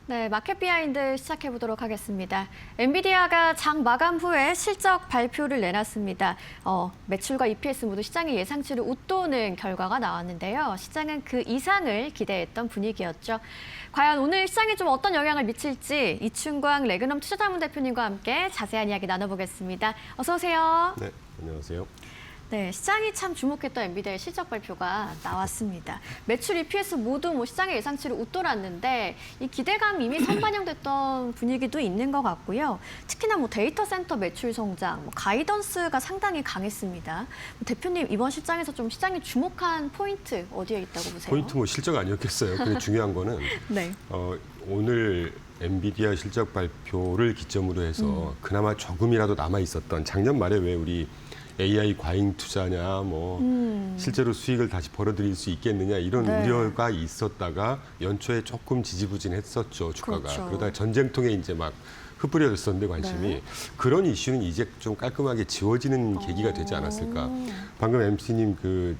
네, 마켓 비하인드 시작해 보도록 하겠습니다. 엔비디아가 장 마감 후에 실적 발표를 내놨습니다. 매출과 EPS 모두 시장의 예상치를 웃도는 결과가 나왔는데요. 시장은 그 이상을 기대했던 분위기였죠. 과연 오늘 시장에 좀 어떤 영향을 미칠지 이춘광 레그넘 투자자문 대표님과 함께 자세한 이야기 나눠보겠습니다. 어서 오세요. 네, 안녕하세요. 네, 시장이 참 주목했던 엔비디아의 실적 발표가 나왔습니다. 매출, EPS 모두 시장의 예상치를 웃돌았는데 이 기대감 이미 선반영됐던 분위기도 있는 것 같고요. 특히나 데이터 센터 매출 성장, 가이던스가 상당히 강했습니다. 대표님, 이번 실장에서 좀 시장이 주목한 포인트 어디에 있다고 보세요? 포인트 실적 아니었겠어요. 근데 중요한 거는 네. 오늘 엔비디아 실적 발표를 기점으로 해서 그나마 조금이라도 남아 있었던 작년 말에 왜 우리 AI 과잉 투자냐, 실제로 수익을 다시 벌어들일 수 있겠느냐 이런 네. 우려가 있었다가 연초에 조금 지지부진했었죠, 주가가. 그렇죠. 그러다 전쟁통에 이제 막 흩뿌려졌었는데 관심이 네. 그런 이슈는 이제 좀 깔끔하게 지워지는 계기가 되지 않았을까. 방금 MC님 그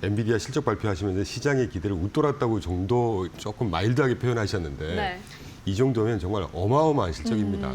엔비디아 실적 발표하시면서 시장의 기대를 웃돌았다고 정도 조금 마일드하게 표현하셨는데 네. 이 정도면 정말 어마어마한 실적입니다.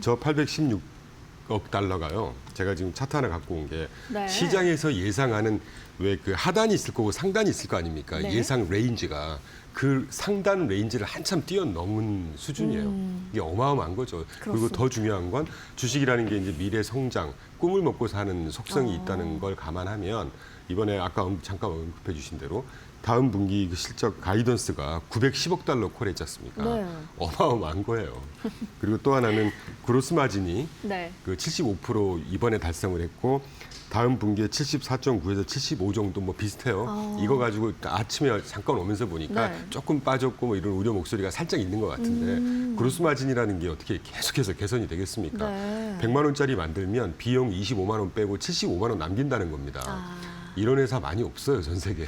저 816억 달러가요. 제가 지금 차트 하나 갖고 온 게 네. 시장에서 예상하는 왜 그 하단이 있을 거고 상단이 있을 거 아닙니까? 네. 예상 레인지가 그 상단 레인지를 한참 뛰어넘은 수준이에요. 이게 어마어마한 거죠. 그리고 그렇습니다. 더 중요한 건 주식이라는 게 이제 미래 성장, 꿈을 먹고 사는 속성이 있다는 걸 감안하면 이번에 아까 잠깐 언급해 주신 대로 다음 분기 그 실적 가이던스가 910억 달러 콜했지 않습니까? 네. 어마어마한 거예요. 그리고 또 하나는 그로스 마진이 네. 그 75% 이번에 달성을 했고 다음 분기에 74.9에서 75 정도 비슷해요. 이거 가지고 아침에 잠깐 오면서 보니까 네. 조금 빠졌고 이런 우려 목소리가 살짝 있는 것 같은데 그로스 마진이라는 게 어떻게 계속해서 개선이 되겠습니까? 네. 100만 원짜리 만들면 비용 25만 원 빼고 75만 원 남긴다는 겁니다. 이런 회사 많이 없어요, 전 세계에.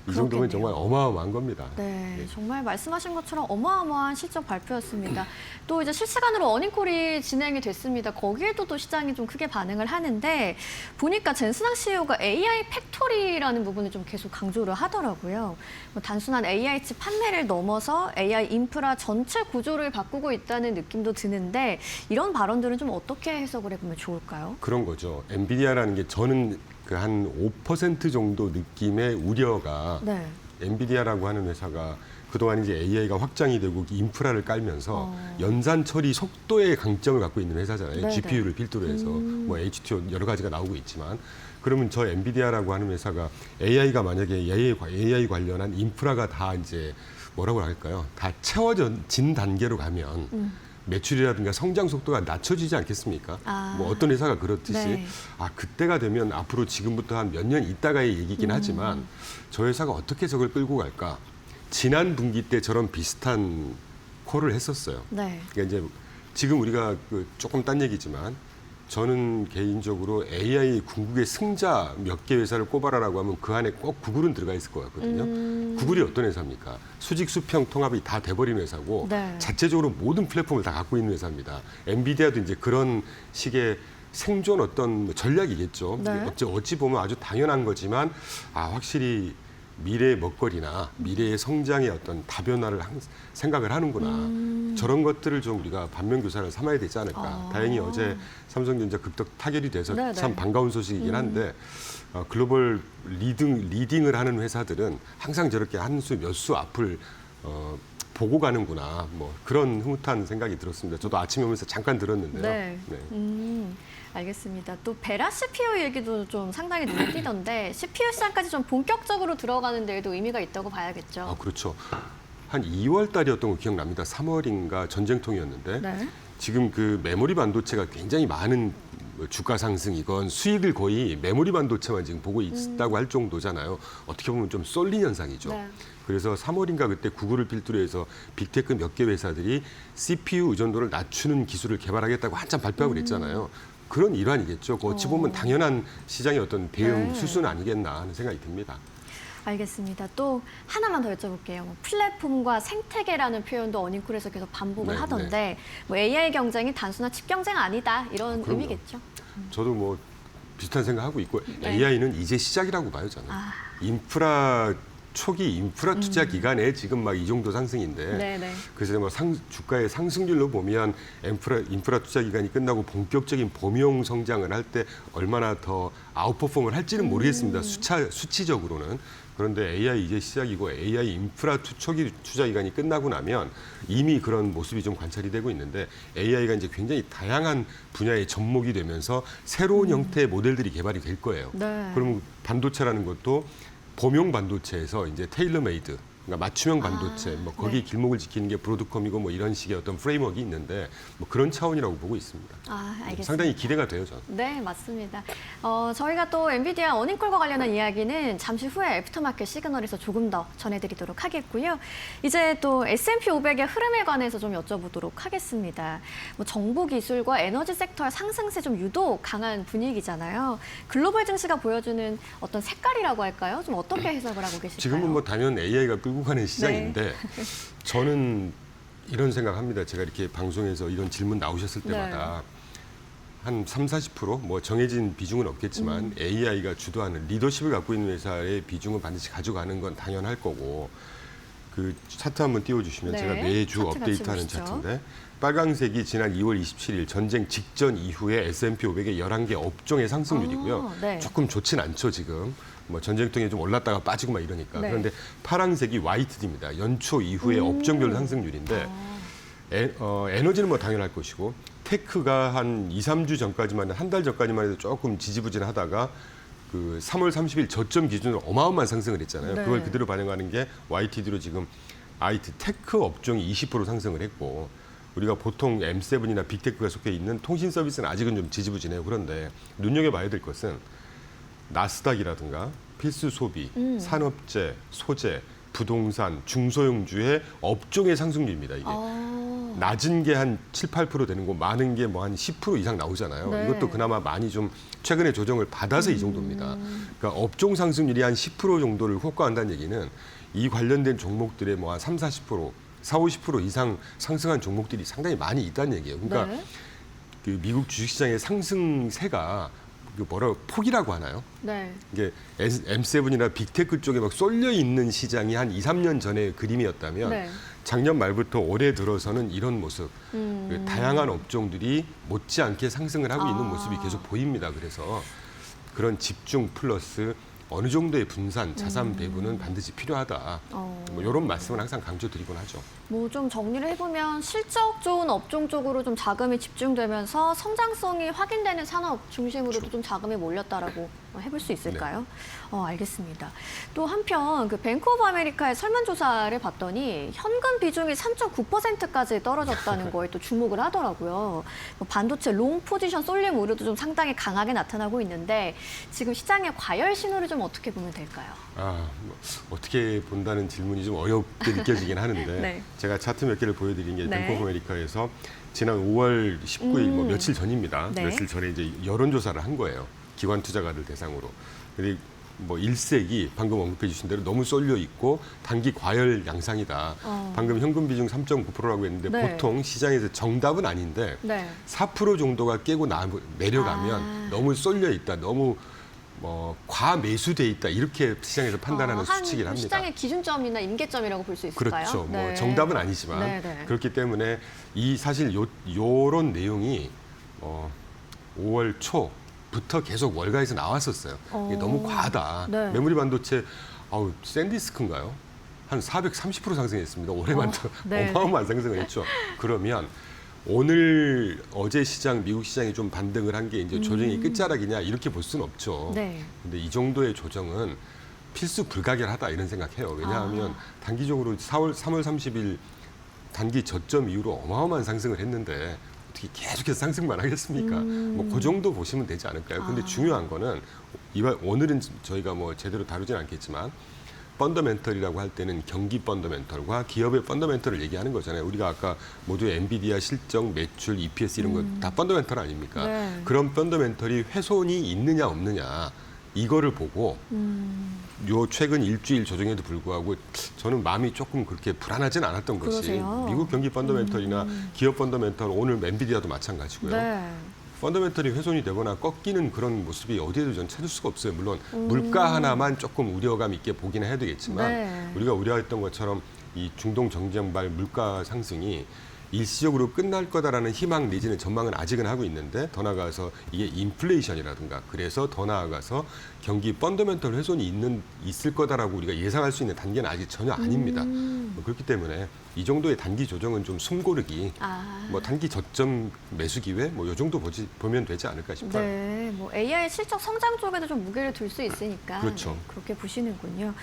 이 정도면 정말 어마어마한 겁니다. 네, 정말 말씀하신 것처럼 어마어마한 실적 발표였습니다. 또 이제 실시간으로 어닝콜이 진행이 됐습니다. 거기에도 또 시장이 좀 크게 반응을 하는데 보니까 젠스낭 CEO가 AI 팩토리라는 부분을 좀 계속 강조를 하더라고요. 단순한 AI 칩 판매를 넘어서 AI 인프라 전체 구조를 바꾸고 있다는 느낌도 드는데 이런 발언들은 좀 어떻게 해석을 해보면 좋을까요? 그런 거죠. 엔비디아라는 게 저는 그 한 5% 정도 느낌의 우려가 네. 엔비디아라고 하는 회사가 그동안 이제 AI가 확장이 되고 인프라를 깔면서 연산 처리 속도의 강점을 갖고 있는 회사잖아요. 네네. GPU를 필두로 해서 HTO 여러 가지가 나오고 있지만 그러면 저 엔비디아라고 하는 회사가 AI가 만약에 AI 관련한 인프라가 다 이제 뭐라고 할까요? 다 채워진 단계로 가면 매출이라든가 성장 속도가 낮춰지지 않겠습니까? 어떤 회사가 그렇듯이 네. 그때가 되면 앞으로 지금부터 한 몇 년 있다가의 얘기긴 하지만 저 회사가 어떻게 저걸 끌고 갈까? 지난 분기 때처럼 비슷한 콜을 했었어요. 네. 그러니까 이제 지금 우리가 조금 딴 얘기지만 저는 개인적으로 AI 궁극의 승자 몇 개 회사를 꼽아라라고 하면 그 안에 꼭 구글은 들어가 있을 것 같거든요. 구글이 어떤 회사입니까? 수직 수평 통합이 다 돼버린 회사고 네. 자체적으로 모든 플랫폼을 다 갖고 있는 회사입니다. 엔비디아도 이제 그런 식의 생존 어떤 전략이겠죠. 네. 어찌 보면 아주 당연한 거지만 확실히 미래의 먹거리나 미래의 성장의 어떤 다변화를 생각을 하는구나. 저런 것들을 좀 우리가 반면교사를 삼아야 되지 않을까. 다행히 어제 삼성전자 급격 타결이 돼서 네네. 참 반가운 소식이긴 한데 글로벌 리딩을 하는 회사들은 항상 저렇게 한 수 몇 수 앞을 보고 가는구나. 그런 흐뭇한 생각이 들었습니다. 저도 아침에 오면서 잠깐 들었는데요. 네. 네. 알겠습니다. 또 베라 CPU 얘기도 좀 상당히 눈에 띄던데 CPU 시장까지 좀 본격적으로 들어가는 데에도 의미가 있다고 봐야겠죠. 그렇죠. 한 2월 달이었던 거 기억납니다. 3월인가 전쟁통이었는데 네. 지금 그 메모리 반도체가 굉장히 많은 주가 상승이건 수익을 거의 메모리 반도체만 지금 보고 있다고 할 정도잖아요. 어떻게 보면 좀 쏠린 현상이죠. 네. 그래서 3월인가 그때 구글을 필두로 해서 빅테크 몇 개 회사들이 CPU 의존도를 낮추는 기술을 개발하겠다고 한참 발표하고 그랬잖아요. 그런 일환이겠죠. 어찌 보면 당연한 시장의 어떤 대응 네. 수순 아니겠나 하는 생각이 듭니다. 알겠습니다. 또 하나만 더 여쭤볼게요. 플랫폼과 생태계라는 표현도 어닝콜에서 계속 반복을 네, 하던데 AI 경쟁이 단순한 칩 경쟁 아니다 이런 그럼요. 의미겠죠. 저도 비슷한 생각하고 있고 네. AI는 이제 시작이라고 봐요, 저는. 인프라 초기 인프라 투자 기간에 지금 막 이 정도 상승인데 네네. 그래서 뭐 주가의 상승률로 보면 인프라 투자 기간이 끝나고 본격적인 범용 성장을 할 때 얼마나 더 아웃퍼폼을 할지는 모르겠습니다. 수치적으로는. 그런데 AI 이제 시작이고 AI 인프라 초기 투자 기간이 끝나고 나면 이미 그런 모습이 좀 관찰이 되고 있는데 AI가 이제 굉장히 다양한 분야의 접목이 되면서 새로운 형태의 모델들이 개발이 될 거예요. 네. 그러면 반도체라는 것도 범용 반도체에서 이제 테일러메이드, 그러니까 맞춤형 반도체, 뭐 거기 네. 길목을 지키는 게 브로드컴이고 뭐 이런 식의 어떤 프레임워크가 있는데 뭐 그런 차원이라고 보고 있습니다. 알겠습니다. 상당히 기대가 돼요, 저는. 네, 맞습니다. 저희가 또 엔비디아 어닝콜과 관련한 이야기는 잠시 후에 애프터마켓 시그널에서 조금 더 전해드리도록 하겠고요. 이제 또 S&P 500의 흐름에 관해서 좀 여쭤보도록 하겠습니다. 뭐 정보기술과 에너지 섹터의 상승세 좀 유독 강한 분위기잖아요. 글로벌 증시가 보여주는 어떤 색깔이라고 할까요? 좀 어떻게 해석을 하고 계실까요? 지금은 뭐 당연 AI가 끌고 가는 시장인데 네. 저는 이런 생각합니다. 제가 이렇게 방송에서 이런 질문 나오셨을 때마다 한 30-40%뭐 정해진 비중은 없겠지만 AI가 주도하는 리더십을 갖고 있는 회사의 비중은 반드시 가져가는 건 당연할 거고 그 차트 한번 띄워주시면 네, 제가 매주 차트 같이 업데이트하는 보시죠. 차트인데 빨강색이 지난 2월 27일 전쟁 직전 이후에 S&P 500의 11개 업종의 상승률이고요. 네. 조금 좋진 않죠, 지금. 뭐 전쟁통에 좀 올랐다가 빠지고 막 이러니까. 네. 그런데 파란색이 YTD입니다. 연초 이후의 업종별 상승률인데 에너지는 뭐 당연할 것이고 테크가 한 2-3주 전까지만 한 달 전까지만 해도 조금 지지부진하다가 그 3월 30일 저점 기준으로 어마어마한 상승을 했잖아요. 네. 그걸 그대로 반영하는 게 YTD로 지금 IT 테크 업종이 20% 상승을 했고 우리가 보통 M7이나 빅테크가 속해 있는 통신 서비스는 아직은 좀 지지부진해요. 그런데 눈여겨봐야 될 것은 나스닥이라든가 필수 소비, 산업재, 소재, 부동산, 중소형주의 업종의 상승률입니다. 이게 낮은 게 한 7-8% 되는 거 많은 게 뭐 한 10% 이상 나오잖아요. 네. 이것도 그나마 많이 좀 최근에 조정을 받아서 이 정도입니다. 그러니까 업종 상승률이 한 10% 정도를 호가한다는 얘기는 이 관련된 종목들의 뭐 한 30-40%, 40-50% 이상 상승한 종목들이 상당히 많이 있다는 얘기예요. 그러니까 네. 그 미국 주식시장의 상승세가 그 뭐라고 폭이라고 하나요? 네. 이게 M7이나 빅테크 쪽에 막 쏠려 있는 시장이 한 2-3년 전의 그림이었다면 네. 작년 말부터 올해 들어서는 이런 모습, 그 다양한 업종들이 못지않게 상승을 하고 있는 모습이 계속 보입니다. 그래서 그런 집중 플러스 어느 정도의 분산, 자산 배분은 반드시 필요하다. 뭐 이런 말씀을 항상 강조드리곤 하죠. 뭐 좀 정리를 해보면 실적 좋은 업종 쪽으로 좀 자금이 집중되면서 성장성이 확인되는 산업 중심으로도 좀 자금이 몰렸다라고 해볼 수 있을까요? 알겠습니다. 또 한편 그 뱅크 오브 아메리카의 설문조사를 봤더니 현금 비중이 3.9%까지 떨어졌다는 거에 또 주목을 하더라고요. 뭐 반도체 롱 포지션 쏠림 우려도 좀 상당히 강하게 나타나고 있는데 지금 시장의 과열 신호를 좀 어떻게 보면 될까요? 뭐 어떻게 본다는 질문이 좀 어렵게 느껴지긴 하는데 네. 제가 차트 몇 개를 보여드린 게 네. 뱅크 오브 아메리카에서 지난 5월 19일 뭐 며칠 전입니다. 네. 며칠 전에 이제 여론조사를 한 거예요. 기관 투자가들 대상으로. 근데 뭐 일색이 방금 언급해 주신 대로 너무 쏠려 있고 단기 과열 양상이다. 방금 현금 비중 3.9%라고 했는데 네. 보통 시장에서 정답은 아닌데 네. 4% 정도가 깨고 내려가면 너무 쏠려 있다. 너무 과매수돼 있다. 이렇게 시장에서 판단하는 수치긴 합니다. 시장의 기준점이나 임계점이라고 볼 수 있을까요? 그렇죠. 네. 뭐 정답은 아니지만 네. 그렇기 때문에 이 사실 요런 내용이 5월 초부터 계속 월가에서 나왔었어요. 이게 너무 과하다. 네. 메모리 반도체 샌디스크인가요? 한 430% 상승했습니다. 올해만 네. 어마어마한 상승을 했죠. 그러면 어제 시장, 미국 시장이 좀 반등을 한 게 이제 조정이 끝자락이냐 이렇게 볼 수는 없죠. 네. 근데 이 정도의 조정은 필수 불가결하다 이런 생각해요. 왜냐하면 단기적으로 3월 30일 단기 저점 이후로 어마어마한 상승을 했는데 어떻게 계속해서 상승만 하겠습니까? 뭐 그 정도 보시면 되지 않을까요? 근데 중요한 거는 오늘은 저희가 뭐 제대로 다루진 않겠지만 펀더멘털이라고 할 때는 경기 펀더멘털과 기업의 펀더멘털을 얘기하는 거잖아요. 우리가 아까 모두 엔비디아 실적, 매출, EPS 이런 거 다 펀더멘털 아닙니까? 네. 그런 펀더멘털이 훼손이 있느냐 없느냐 이거를 보고 요 최근 일주일 조정에도 불구하고 저는 마음이 조금 그렇게 불안하진 않았던 것이 그러세요? 미국 경기 펀더멘털이나 기업 펀더멘털 오늘 엔비디아도 마찬가지고요. 네. 펀더멘털이 훼손이 되거나 꺾이는 그런 모습이 어디에도 전 찾을 수가 없어요. 물론 물가 하나만 조금 우려감 있게 보기는 해야 되겠지만 네. 우리가 우려했던 것처럼 이 중동 정쟁발 물가 상승이 일시적으로 끝날 거다라는 희망 내지는 전망은 아직은 하고 있는데 더 나아가서 이게 인플레이션이라든가 그래서 더 나아가서 경기 펀더멘털 훼손이 있을 거다라고 우리가 예상할 수 있는 단계는 아직 전혀 아닙니다. 뭐 그렇기 때문에 이 정도의 단기 조정은 좀 숨고르기, 뭐 단기 저점 매수 기회 뭐 이 정도 보면 되지 않을까 싶어요. 네, 뭐 AI 실적 성장 쪽에도 좀 무게를 둘 수 있으니까 그렇죠. 네, 그렇게 보시는군요.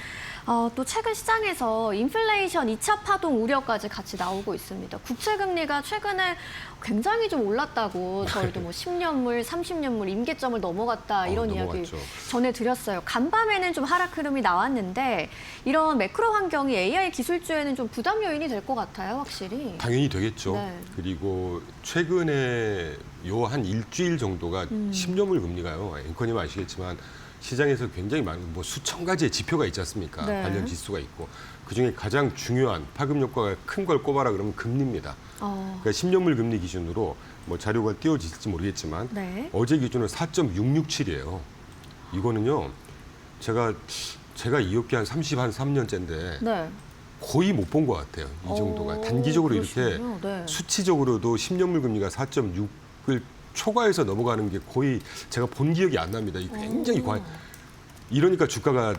또 최근 시장에서 인플레이션 2차 파동 우려까지 같이 나오고 있습니다. 국채 금리가 최근에 굉장히 좀 올랐다고 저희도 뭐 10년물, 30년물 임계점을 넘어갔다 이런 이야기 넘어갔죠. 전해드렸어요. 간밤에는 좀 하락 흐름이 나왔는데 이런 매크로 환경이 AI 기술주에는 좀 부담 요인이 될 것 같아요, 확실히. 당연히 되겠죠. 네. 그리고 최근에 요 한 일주일 정도가 10년물 금리가요. 앵커님 아시겠지만 시장에서 굉장히 많은 뭐 수천 가지의 지표가 있지 않습니까? 네. 관련 지수가 있고 그중에 가장 중요한 파급 효과가 큰 걸 꼽아라 그러면 금리입니다. 그러니까 10년물 금리 기준으로 뭐 자료가 띄워질지 모르겠지만 네. 어제 기준으로 4.667이에요. 이거는요. 제가 이 업계 한 33년째인데 네. 거의 못 본 것 같아요. 이 정도가. 단기적으로 이렇게 그러시군요. 네. 수치적으로도 10년물 금리가 4.6을 초과해서 넘어가는 게 거의 제가 본 기억이 안 납니다. 이게 굉장히 이러니까 주가가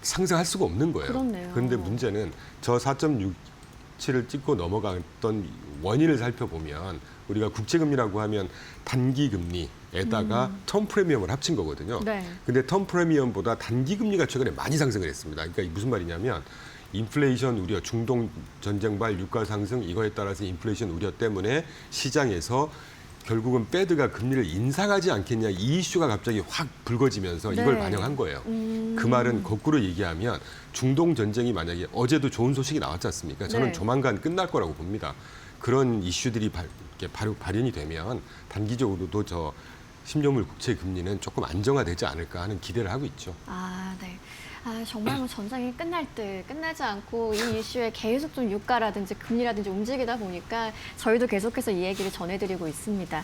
상승할 수가 없는 거예요. 그렇네요. 그런데 문제는 저 4.67을 찍고 넘어갔던 원인을 살펴보면 우리가 국채금리라고 하면 단기 금리에다가 텀 프리미엄을 합친 거거든요. 네. 근데 텀 프리미엄보다 단기 금리가 최근에 많이 상승을 했습니다. 그러니까 이게 무슨 말이냐면 인플레이션 우려, 중동 전쟁발 유가 상승 이거에 따라서 인플레이션 우려 때문에 시장에서 결국은 페드가 금리를 인상하지 않겠냐 이 이슈가 갑자기 확 불거지면서 이걸 네. 반영한 거예요. 그 말은 거꾸로 얘기하면 중동 전쟁이 만약에 어제도 좋은 소식이 나왔지 않습니까? 저는 네. 조만간 끝날 거라고 봅니다. 그런 이슈들이 바로 발현이 되면 단기적으로도 저 10년물 국채 금리는 조금 안정화되지 않을까 하는 기대를 하고 있죠. 네. 정말 뭐 전쟁이 끝날 듯 끝나지 않고 이 이슈에 계속 좀 유가라든지 금리라든지 움직이다 보니까 저희도 계속해서 이 얘기를 전해드리고 있습니다.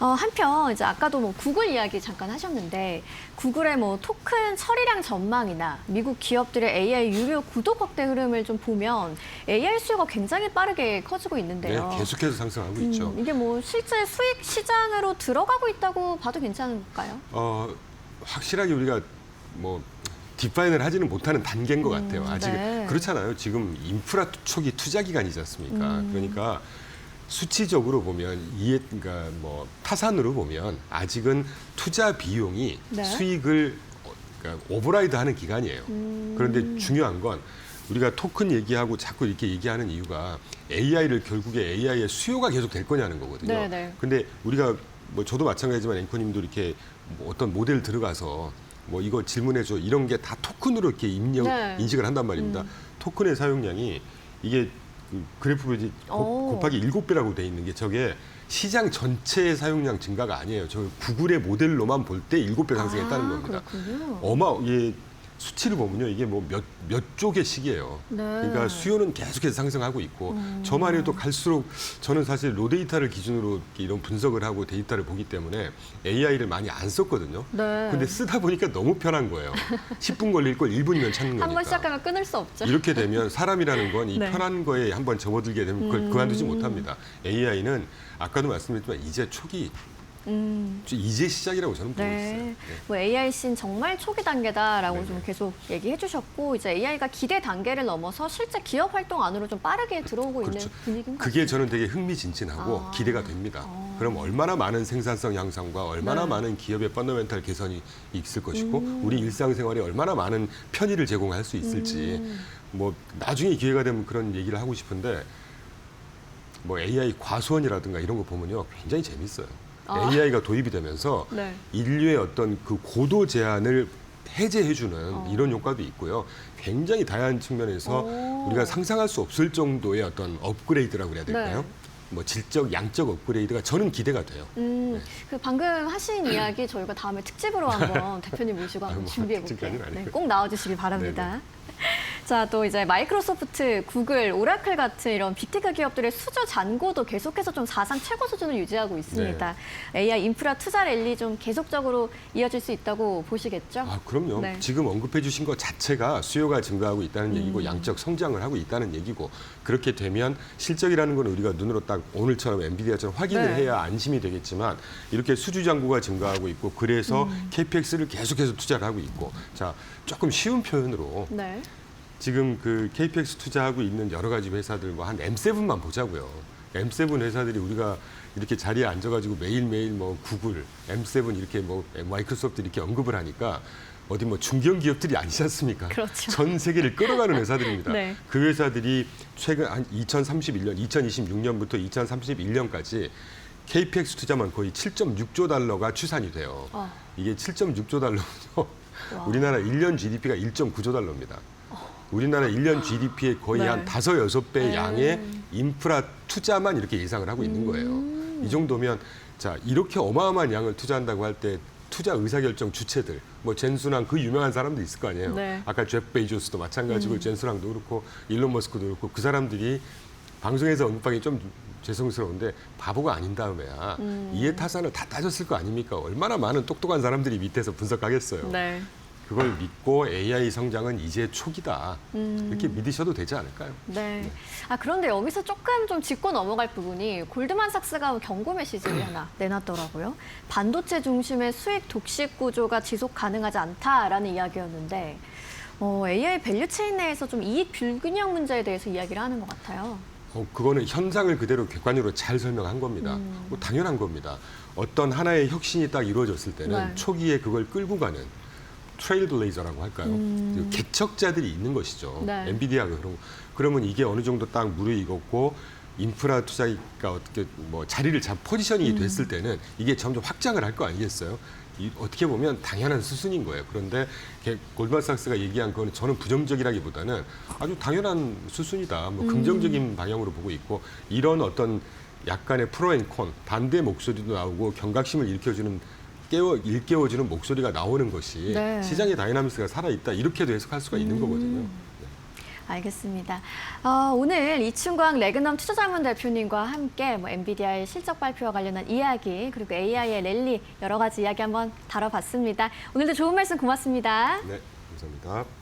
한편 이제 아까도 뭐 구글 이야기 잠깐 하셨는데 구글의 뭐 토큰 처리량 전망이나 미국 기업들의 AI 유료 구독 확대 흐름을 좀 보면 AI 수요가 굉장히 빠르게 커지고 있는데요. 네, 계속해서 상승하고 있죠. 이게 뭐 실제 수익 시장으로 들어가고 있다고 봐도 괜찮을까요? 확실하게 우리가 뭐 디파인을 하지는 못하는 단계인 것 같아요. 아직 네. 그렇잖아요. 지금 인프라 초기 투자 기간이지 않습니까? 그러니까 수치적으로 보면 그러니까 뭐 타산으로 보면 아직은 투자 비용이 네. 수익을 그러니까 오버라이드하는 기간이에요. 그런데 중요한 건 우리가 토큰 얘기하고 자꾸 이렇게 얘기하는 이유가 AI를 결국에 AI의 수요가 계속 될 거냐는 거거든요. 네, 네. 근데 우리가 뭐 저도 마찬가지지만 앵커님도 이렇게 뭐 어떤 모델 들어가서 뭐 이거 질문해줘 이런 게 다 토큰으로 이렇게 네. 인식을 한단 말입니다. 토큰의 사용량이 이게 그 그래프로 이제 곱하기 7배라고 돼 있는 게 저게 시장 전체의 사용량 증가가 아니에요. 저 구글의 모델로만 볼 때 7배 상승했다는 겁니다. 그렇군요. 이게 수치를 보면요. 이게 뭐 몇 조개씩이에요. 네. 그러니까 수요는 계속해서 상승하고 있고 저만 해도 갈수록 저는 사실 로 데이터를 기준으로 이런 분석을 하고 데이터를 보기 때문에 AI를 많이 안 썼거든요. 네. 근데 쓰다 보니까 너무 편한 거예요. 10분 걸릴 걸 1분이면 찾는 거니까. 한 번 시작하면 끊을 수 없죠. 이렇게 되면 사람이라는 건 이 네. 편한 거에 한번 접어들게 되면 그걸 그만두지 못합니다. AI는 아까도 말씀드렸지만 이제 초기 이제 시작이라고 저는 보고 있어요. 네. 뭐 AIC는 정말 초기 단계다라고 네네. 좀 계속 얘기해 주셨고 이제 AI가 기대 단계를 넘어서 실제 기업 활동 안으로 좀 빠르게 들어오고 그렇죠. 있는 분위기인 것 그게 같아요. 저는 되게 흥미진진하고 기대가 됩니다. 그럼 얼마나 많은 생산성 향상과 얼마나 네. 많은 기업의 펀더멘탈 개선이 있을 것이고 우리 일상생활에 얼마나 많은 편의를 제공할 수 있을지 뭐 나중에 기회가 되면 그런 얘기를 하고 싶은데 뭐 AI 과수원이라든가 이런 거 보면요 굉장히 재밌어요. AI가 도입이 되면서 네. 인류의 어떤 그 고도 제한을 해제해주는 이런 효과도 있고요. 굉장히 다양한 측면에서 우리가 상상할 수 없을 정도의 어떤 업그레이드라고 그래야 될까요? 네. 뭐 질적, 양적 업그레이드가 저는 기대가 돼요. 그 방금 하신 이야기 저희가 다음에 특집으로 한번 대표님 모시고 한번 뭐 준비해 볼게요. 특집까지는 아니고요. 네, 꼭 나와주시기 바랍니다. 자, 또 이제 마이크로소프트, 구글, 오라클 같은 이런 빅테크 기업들의 수주 잔고도 계속해서 좀 사상 최고 수준을 유지하고 있습니다. AI 인프라 투자 랠리 좀 계속적으로 이어질 수 있다고 보시겠죠? 아, 그럼요. 네. 지금 언급해 주신 것 자체가 수요가 증가하고 있다는 얘기고 양적 성장을 하고 있다는 얘기고 그렇게 되면 실적이라는 건 우리가 눈으로 딱 오늘처럼 엔비디아처럼 확인을 네. 해야 안심이 되겠지만 이렇게 수주 잔고가 증가하고 있고 그래서 KPX를 계속해서 투자를 하고 있고 자, 조금 쉬운 표현으로 네. 지금 그 KPX 투자하고 있는 여러 가지 회사들과 한 M7만 보자고요. M7 회사들이 우리가 이렇게 자리에 앉아가지고 매일매일 뭐 구글, M7 이렇게 뭐 마이크로소프트 이렇게 언급을 하니까 어디 뭐 중견 기업들이 아니지 않습니까? 그렇죠. 전 세계를 끌어가는 회사들입니다. 네. 그 회사들이 최근 한 2031년, 2026년부터 2031년까지 KPX 투자만 거의 7.6조 달러가 추산이 돼요. 이게 7.6조 달러면요. 우리나라 1년 GDP가 1.9조 달러입니다. 우리나라 1년 GDP의 거의 네. 한 5, 6배 양의 인프라 투자만 이렇게 예상을 하고 있는 거예요. 이 정도면 자, 이렇게 어마어마한 양을 투자한다고 할 때 투자 의사결정 주체들, 뭐 젠순왕 그 유명한 사람도 있을 거 아니에요. 네. 아까 제프 베이조스도 마찬가지고 젠순왕도 그렇고 일론 머스크도 그렇고 그 사람들이 방송에서 언급하기 좀 죄송스러운데 바보가 아닌 다음에야 이해 타산을 다 따졌을 거 아닙니까? 얼마나 많은 똑똑한 사람들이 밑에서 분석하겠어요. 네. 그걸 믿고 AI 성장은 이제 초기다. 이렇게 믿으셔도 되지 않을까요? 네. 아, 그런데 여기서 조금 좀 짚고 넘어갈 부분이 골드만삭스가 경고 메시지를 하나 내놨더라고요. 반도체 중심의 수익 독식 구조가 지속 가능하지 않다라는 이야기였는데 AI 밸류체인 내에서 좀 이익 불균형 문제에 대해서 이야기를 하는 것 같아요. 그거는 현상을 그대로 객관적으로 잘 설명한 겁니다. 뭐 당연한 겁니다. 어떤 하나의 혁신이 딱 이루어졌을 때는 네. 초기에 그걸 끌고 가는 트레일블레이저라고 할까요? 개척자들이 있는 것이죠. 네. 엔비디아가 그러면 이게 어느 정도 딱 무르익었고 인프라 투자가 어떻게 뭐 자리를 포지셔닝이 됐을 때는 이게 점점 확장을 할 거 아니겠어요? 어떻게 보면 당연한 수순인 거예요. 그런데 골드만삭스가 얘기한 거는 저는 부정적이라기보다는 아주 당연한 수순이다. 뭐 긍정적인 방향으로 보고 있고 이런 어떤 약간의 프로앤콘 반대 목소리도 나오고 경각심을 일깨워주는 목소리가 나오는 것이 네. 시장의 다이나믹스가 살아있다. 이렇게도 해석할 수가 있는 거거든요. 알겠습니다. 오늘 이춘광 레그넘 투자자문 대표님과 함께 엔비디아의 실적 발표와 관련한 이야기 그리고 AI의 랠리 여러 가지 이야기 한번 다뤄봤습니다. 오늘도 좋은 말씀 고맙습니다. 네, 감사합니다.